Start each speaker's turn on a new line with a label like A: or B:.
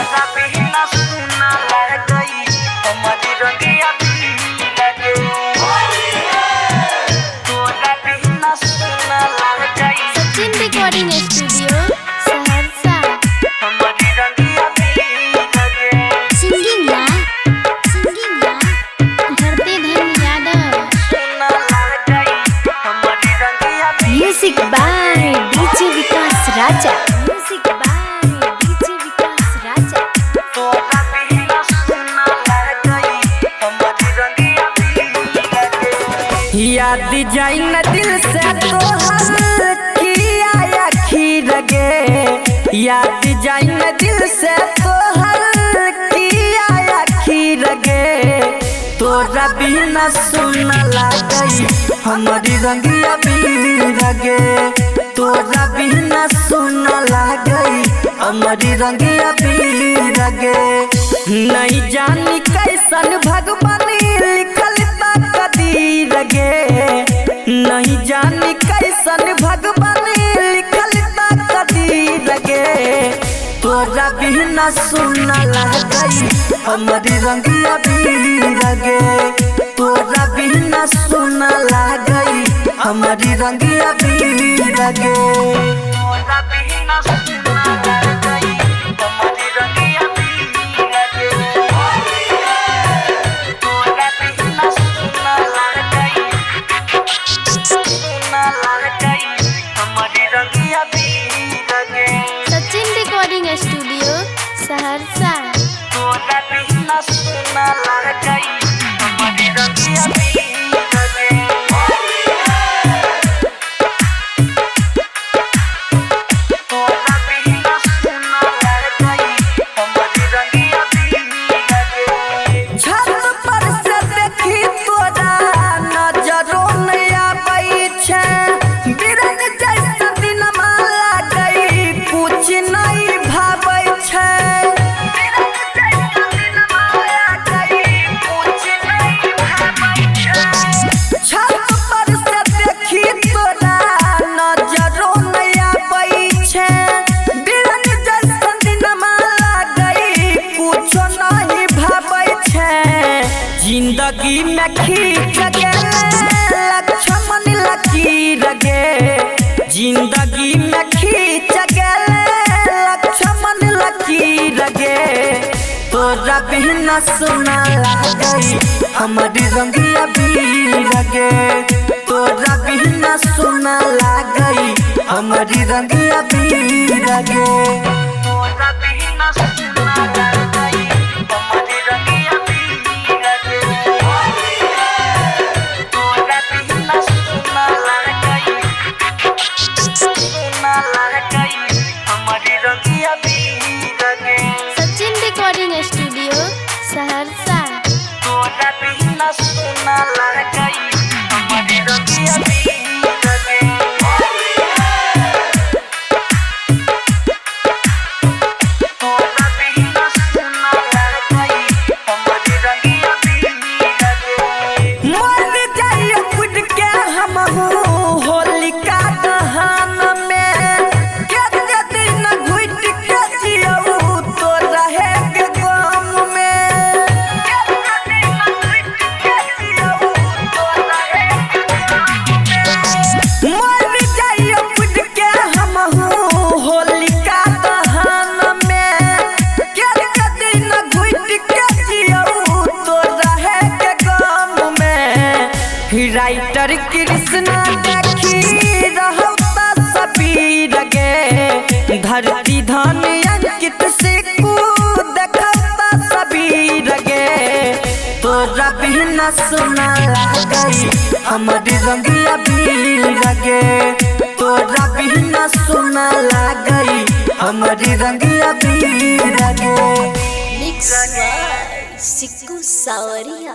A: तोरा बिना सुना लग गई हमारी रंगिया भी लगे तोरा बिना सुना लग गई
B: सचिन रिकॉर्डिंग स्टूडियो सहरसा
A: हमारी रंगिया भी लगे
B: सिंगिंग ला धरते धन यादव
A: सुना लग गई हमारी रंगिया भी
B: music by DJ Vikas Raja music by DJ Vikas Raja
A: तोरा बिना सुना लग गई हमारी रंगिया भी लगे याद जाई न दिल से तोहर किया आखिर गे याद जाई न दिल से तोहर किया आखिर गे तोरा बिना सुना लगई हमारी रंगिया भी लगे तोरा बिना सुना लगई हमारी रंगिया भी लगे नहीं जानी कैसन भगवान लिखल तकदीर गे नहीं जानी कैसन भगवान लिखल तकदीर गे तोरा बिना सुना लगई हमारी रंगिया भी लगे तोरा बिना सुना लगई हमारी रंगिया भी लगे तोरा बिना सुना लगई हमारी रंगिया भी लगे तोरा बिना सुना लगई हमारी रंगिया भी लगे
B: सचिन रिकॉर्डिंग स्टूडियो सहरसा
A: तोरा बिना सुना लगई हमारी रंगिया भी लगे तोरा बिना सुना लगई हमारी रंगिया भी लगे छत पर से देखी तोरा नजरों नहीं आबै छै बिरंग जैसा दिनमा लगई कुछ नहीं भाबै छै बिरंग जैसा दिनमा लगई कुछ नहीं भाबै छै छत पर से देखी तोरा नजरों नहीं आबै छै बिरंग जैसा दिनमा लगई कुछ नहीं भाबै छै जिंदगी में खींच गेले लक्ष्मण लकीर गे जिंदगी में खींच गेले लक्ष्मण लकीर गे तोरा बिना सुना लगई हमारी रंगिया भी लगे तोरा बिना सुना लगई हमारी रंगिया भी लगे तोरा बिना सुना लगई हमारी रंगिया भी लगे तोरा बिना सुना लगई हमारी रंगिया भी लगे
B: सचिन रिकॉर्डिंग स्टूडियो सहरसा
A: तोरा बिना सुना लगई हमारी रंगिया भी लगे तोरा बिना सुना लगई हमारी रंगिया भी लगे मर जाइए खुद के हम होलिका दहन में केते दिन घुट के जियऊ तो रहे के गम में केते दिन घुट के जियऊ तो रहे के गम में मर जाइए खुद के हम होलिका दहन में केते दिन घुट के जियऊ तो रहे के गम में राइटर कृष्णा देखी रहता सबीर गे धरती धन अंकित से देखता सबीर गे तोरा बिना सुना लगई हमारी रंगिया भी लगे तोरा बिना सुना लगई हमारी रंगिया भी लगे
B: मिक्स बाय सिक्कू सावरिया।